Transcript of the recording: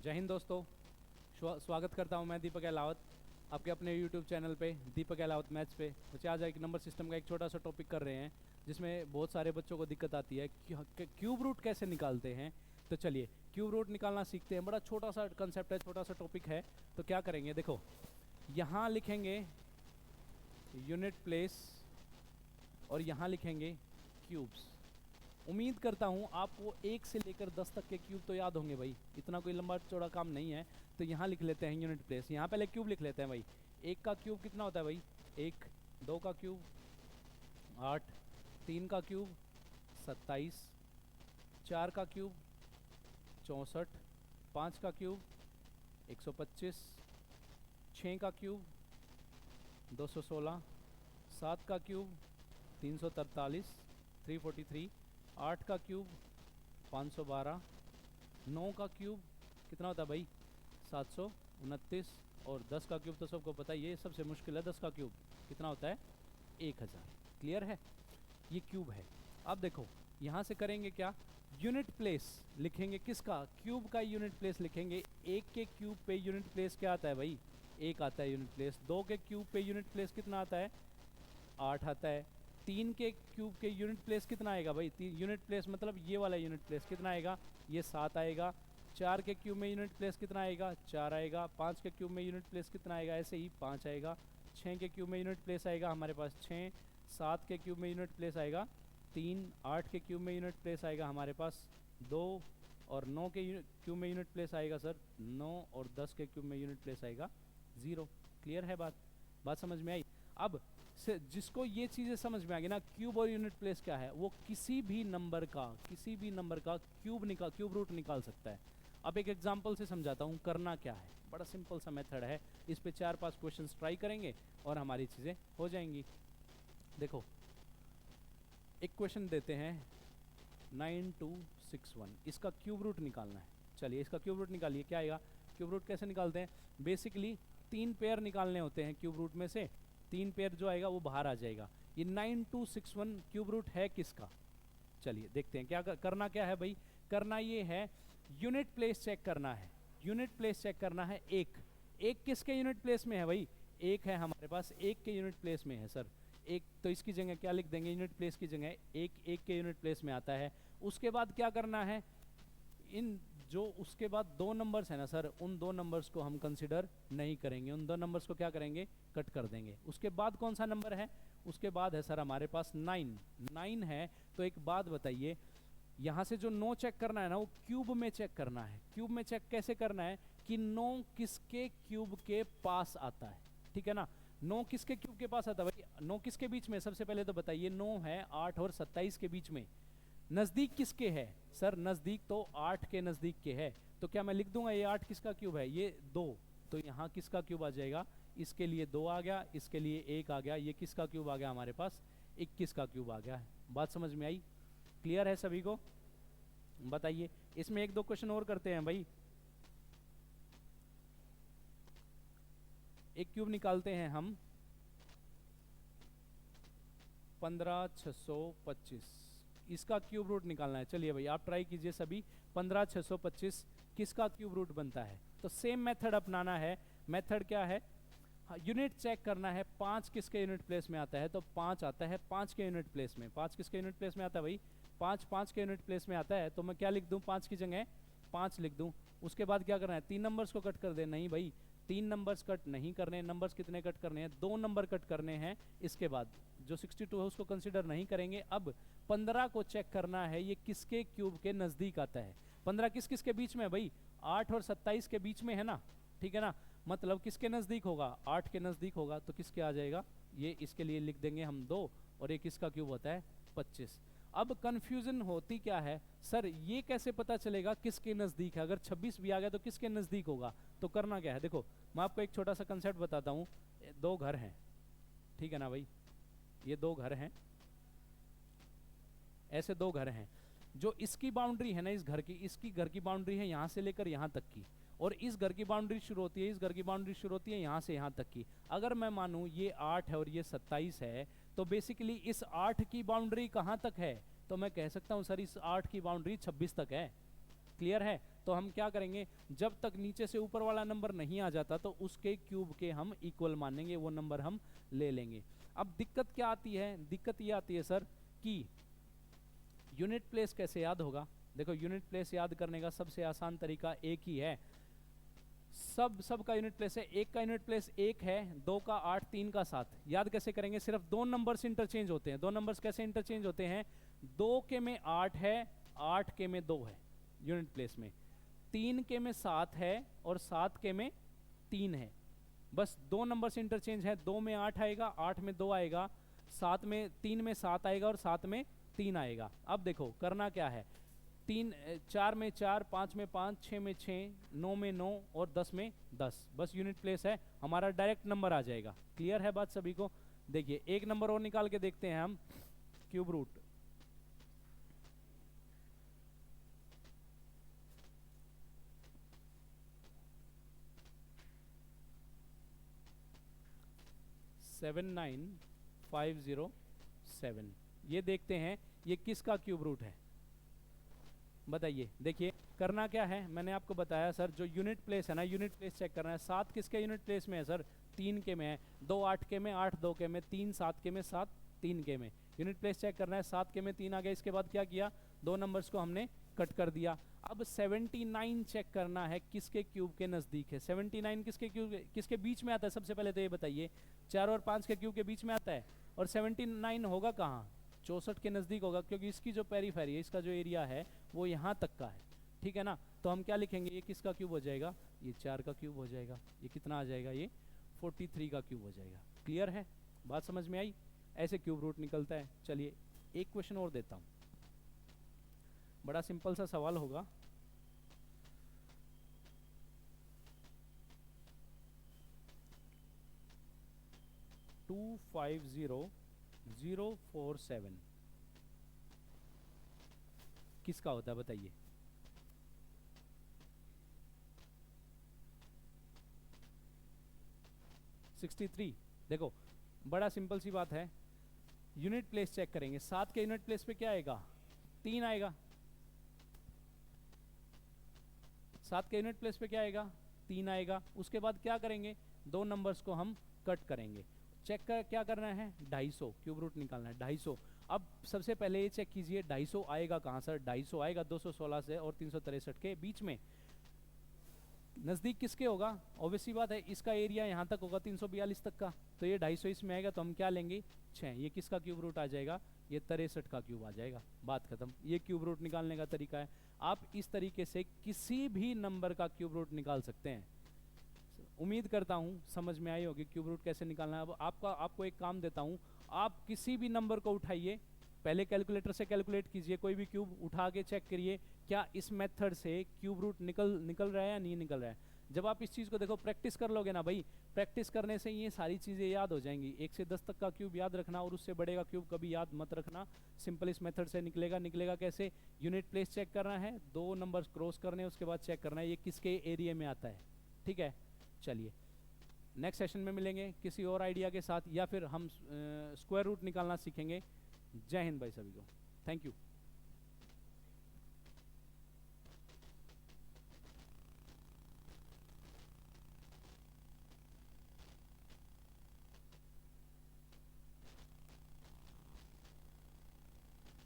जय हिंद दोस्तों। स्वागत करता हूं मैं दीपक अहलावत आपके अपने YouTube चैनल पे दीपक अहलावत मैथ्स पे। बच्चे आज एक नंबर सिस्टम का एक छोटा सा टॉपिक कर रहे हैं जिसमें बहुत सारे बच्चों को दिक्कत आती है कि क्यूब रूट कैसे निकालते हैं। तो चलिए क्यूब रूट निकालना सीखते हैं। बड़ा छोटा सा कंसेप्ट है, छोटा सा टॉपिक है। तो क्या करेंगे, देखो यहाँ लिखेंगे यूनिट प्लेस और यहाँ लिखेंगे क्यूब्स। उम्मीद करता हूँ आपको 1 से लेकर 10 तक के क्यूब तो याद होंगे भाई, इतना कोई लंबा चौड़ा काम नहीं है। तो यहाँ लिख लेते हैं यूनिट प्लेस। यहाँ पहले क्यूब लिख लेते हैं भाई। 1 का क्यूब कितना होता है भाई 1, 2 का क्यूब 8, 3 का क्यूब 27, 4 का क्यूब 64, 5 का क्यूब 125, 6 का क्यूब 216, 7 का क्यूब 343, 343, 8 का क्यूब 512, 9 का क्यूब कितना होता है भाई 729, और 10 का क्यूब तो सबको पता है, ये सबसे मुश्किल है। 10 का क्यूब कितना होता है 1000। क्लियर है, ये क्यूब है। अब देखो यहाँ से करेंगे क्या, यूनिट प्लेस लिखेंगे। किसका, क्यूब का यूनिट प्लेस लिखेंगे। 1 के क्यूब पे यूनिट प्लेस क्या आता है भाई 1 आता है यूनिट प्लेस। 2 के क्यूब पे यूनिट प्लेस कितना आता है 8 आता है। 3 के क्यूब के यूनिट प्लेस कितना आएगा भाई, यूनिट प्लेस मतलब ये वाला यूनिट प्लेस कितना आएगा, ये 7 आएगा। 4 के क्यूब में यूनिट प्लेस कितना आएगा 4 आएगा। 5 के क्यूब में यूनिट प्लेस कितना आएगा, ऐसे ही 5 आएगा। 6 के क्यूब में यूनिट प्लेस आएगा हमारे पास 6। 7 के क्यूब में यूनिट प्लेस आएगा 3। 8 के क्यूब में यूनिट प्लेस आएगा हमारे पास 2, और 9 के क्यूब में यूनिट प्लेस आएगा सर 9, और 10 के क्यूब में यूनिट प्लेस आएगा 0। क्लियर है बात समझ में आई। अब से जिसको ये चीज़ें समझ में आ गई ना, क्यूब और यूनिट प्लेस क्या है, वो किसी भी नंबर का क्यूब रूट निकाल सकता है। अब एक एग्जांपल से समझाता हूँ करना क्या है। बड़ा सिंपल सा मेथड है, इस पे 4-5 क्वेश्चंस ट्राई करेंगे और हमारी चीज़ें हो जाएंगी। देखो एक क्वेश्चन देते हैं 9261, इसका क्यूब रूट निकालना है। चलिए इसका क्यूब रूट निकालिए। क्या आएगा, क्यूब रूट कैसे निकालते हैं, बेसिकली 3 पेयर निकालने होते हैं क्यूब रूट में से। 3 पेयर जो आएगा वो बाहर आ जाएगा। ये 9261 क्यूब रूट है किसका, चलिए देखते हैं। क्या करना क्या है भाई, करना ये है यूनिट प्लेस चेक करना है। यूनिट प्लेस चेक करना है। एक किसके यूनिट प्लेस में है भाई, 1 है हमारे पास, 1 के यूनिट प्लेस में है सर 1। तो इसकी जगह क्या लिख देंगे, यूनिट प्लेस की जगह 1 के यूनिट प्लेस में आता है। उसके बाद क्या करना है, इन जो उसके बाद 2 नंबर्स है ना सर, उन 2 नंबर्स को हम कंसिडर नहीं करेंगे। उन 2 नंबर्स को क्या करेंगे, कट कर देंगे। उसके बाद कौन सा नंबर है, उसके बाद है सर हमारे पास 9 है। तो एक बात बताइए, यहाँ से जो 9 चेक करना है ना, वो क्यूब में चेक करना है। क्यूब में चेक कैसे करना है कि 9 किसके क्यूब के पास आता है, ठीक है ना। 9 किसके क्यूब के पास आता है भाई, 9 किसके बीच में, सबसे पहले तो बताइए। 9 है 8 और 27 के बीच में। नज़दीक किसके है सर, नज़दीक तो 8 के नज़दीक के है। तो क्या मैं लिख दूंगा ये 8 किसका क्यूब है, ये 2। तो यहाँ किसका क्यूब आ जाएगा, इसके लिए 2 आ गया, इसके लिए 1 आ गया। ये किसका क्यूब आ गया हमारे पास 21 का क्यूब आ गया है। बात समझ में आई, क्लियर है सभी को, बताइए। इसमें 1-2 क्वेश्चन और करते हैं भाई। एक क्यूब निकालते हैं हम 15625, इसका क्यूब रूट निकालना है। चलिए भाई आप ट्राई कीजिए सभी। 15625 किसका क्यूब रूट बनता है, तो सेम मेथड अपनाना है। मेथड क्या है, यूनिट चेक करना है। 5 किसके यूनिट प्लेस में आता है, तो 5 आता है 5 के यूनिट प्लेस में। 5 किसके यूनिट प्लेस में आता है भाई, 5 के यूनिट प्लेस में आता है। तो मैं क्या लिख दूं, 5 की जगह 5 लिख दूं। उसके बाद क्या करना है, 3 नंबर्स को कट कर दे। नहीं भाई 3 नंबर्स कट नहीं करने, नंबर्स कितने कट करने हैं, 2 नंबर कट करने हैं। इसके बाद जो 62 है उसको कंसिडर नहीं करेंगे। अब 15 को चेक करना है, ये किसके क्यूब के नज़दीक आता है। 15 किस किस के बीच में है भाई, 8 और 27 के बीच में है ना, ठीक है ना। मतलब किसके नज़दीक होगा, 8 के नज़दीक होगा। तो किसके आ जाएगा, ये इसके लिए लिख देंगे हम 2, और ये किसका क्यूब होता है 25। अब कंफ्यूजन होती क्या है, सर ये कैसे पता चलेगा किसके नज़दीक है, अगर 26 भी आ गया तो किसके नज़दीक होगा। तो करना क्या है, देखो मैं आपको एक छोटा सा कंसेप्ट बताता हूँ। 2 घर हैं, ठीक है ना भाई, ये 2 घर हैं, ऐसे 2 घर हैं। जो इसकी बाउंड्री है ना, इस घर की, इसकी घर की बाउंड्री है यहाँ से लेकर यहाँ तक की, और इस घर की बाउंड्री शुरू होती है, इस घर की बाउंड्री शुरू होती है यहाँ से यहाँ तक की। अगर मैं मानूँ ये 8 है और ये 27 है, तो बेसिकली इस 8 की बाउंड्री कहाँ तक है, तो मैं कह सकता हूँ सर इस 8 की बाउंड्री 26 तक है। क्लियर है, तो हम क्या करेंगे, जब तक नीचे से ऊपर वाला नंबर नहीं आ जाता तो उसके क्यूब के हम इक्वल मानेंगे, वो नंबर हम ले लेंगे। अब दिक्कत क्या आती है, दिक्कत ये आती है सर कि यूनिट प्लेस कैसे याद होगा। देखो यूनिट प्लेस याद करने का सबसे आसान तरीका एक ही है, सब का यूनिट प्लेस है, एक का यूनिट प्लेस एक है, दो का 8, 3 का 7। याद कैसे करेंगे, सिर्फ दो नंबर्स इंटरचेंज होते हैं। दो नंबर्स कैसे इंटरचेंज होते हैं, 2 के में 8 है, 8 के में 2 है यूनिट प्लेस में, 3 के में 7 है और 7 के में 3 है। बस दो नंबर्स इंटरचेंज है, 2 में 8 आएगा, 8 में 2 आएगा, 7 में 3 में 7 आएगा और 7 में 3 आएगा। अब देखो करना क्या है, 4 में 4, 5 में 5, 6 में 6, 9 में 9 और 10 में 10। बस यूनिट प्लेस है, हमारा डायरेक्ट नंबर आ जाएगा। क्लियर है बात सभी को। देखिए एक नंबर और निकाल के देखते हैं हम, क्यूब रूट। सेवन 9507, ये देखते हैं ये किसका क्यूब रूट है, बताइए। देखिए करना क्या है, मैंने आपको बताया सर, जो यूनिट प्लेस है ना, यूनिट प्लेस चेक करना है। 7 किसके यूनिट प्लेस में है सर, 3 के में है, 2 8 के में, 8 2 के में, 3 7 के में, 7 3 के में। यूनिट प्लेस चेक करना है, 7 के में 3 आ गया। इसके बाद क्या किया, दो नंबर्स को हमने कट कर दिया। अब 79 चेक करना है किसके क्यूब के नज़दीक है। 79 किसके क्यूब, किसके बीच में आता है, सबसे पहले तो ये बताइए। 4 और 5 के क्यूब के बीच में आता है, और 79 होगा कहाँ, 64 के नज़दीक होगा, क्योंकि इसकी जो पेरीफेरी है, इसका जो एरिया है वो यहाँ तक का है, ठीक है ना। तो हम क्या लिखेंगे, ये किसका क्यूब हो जाएगा, ये 4 का क्यूब हो जाएगा। ये कितना आ जाएगा, ये 43 का क्यूब हो जाएगा। क्लियर है, बात समझ में आई। ऐसे क्यूब रूट निकलता है। चलिए एक क्वेश्चन और देता हूँ, बड़ा सिंपल सा सवाल होगा। टू 50047 किसका होता है बताइए। 63। देखो बड़ा सिंपल सी बात है, यूनिट प्लेस चेक करेंगे। 7 के यूनिट प्लेस पे क्या आएगा, 3 आएगा। 7 के यूनिट प्लेस पे क्या आएगा, 3 आएगा। उसके बाद क्या करेंगे, दो नंबर्स को हम कट करेंगे। चेक कर क्या करना है, 250 क्यूब रूट निकालना है, 250। अब सबसे पहले ये चेक कीजिए 250 आएगा कहाँ सर, 250 आएगा 216 से और 363 के बीच में। नज़दीक किसके होगा, ऑब्वियसली बात है, इसका एरिया यहाँ तक होगा 342 तक का, तो ये 250 इसमें आएगा, तो हम क्या लेंगे 6। ये किसका क्यूब रूट आ जाएगा, ये 63 का क्यूब आ जाएगा। बात खत्म। ये क्यूब रूट निकालने का तरीका है। आप इस तरीके से किसी भी नंबर का क्यूब रूट निकाल सकते हैं। उम्मीद करता हूँ समझ में आई होगी क्यूब रूट कैसे निकालना है। अब आपको एक काम देता हूँ, आप किसी भी नंबर को उठाइए, पहले कैलकुलेटर से कैलकुलेट कीजिए, कोई भी क्यूब उठा के चेक करिए क्या इस मेथड से क्यूब रूट निकल रहा है या नहीं निकल रहा है। जब आप इस चीज़ को देखो, प्रैक्टिस कर लोगे ना भाई, प्रैक्टिस करने से ये सारी चीज़ें याद हो जाएंगी। 1 से 10 तक का क्यूब याद रखना और उससे बड़े का क्यूब कभी याद मत रखना। सिंपल इस मेथड से निकलेगा कैसे, यूनिट प्लेस चेक करना है, दो नंबर्स क्रॉस करने हैं, उसके बाद चेक करना है ये किसके एरिया में आता है। ठीक है, चलिए नेक्स्ट सेशन में मिलेंगे किसी और आइडिया के साथ, या फिर हम स्क्वायर रूट निकालना सीखेंगे। जय हिंद भाई सभी को, थैंक यू।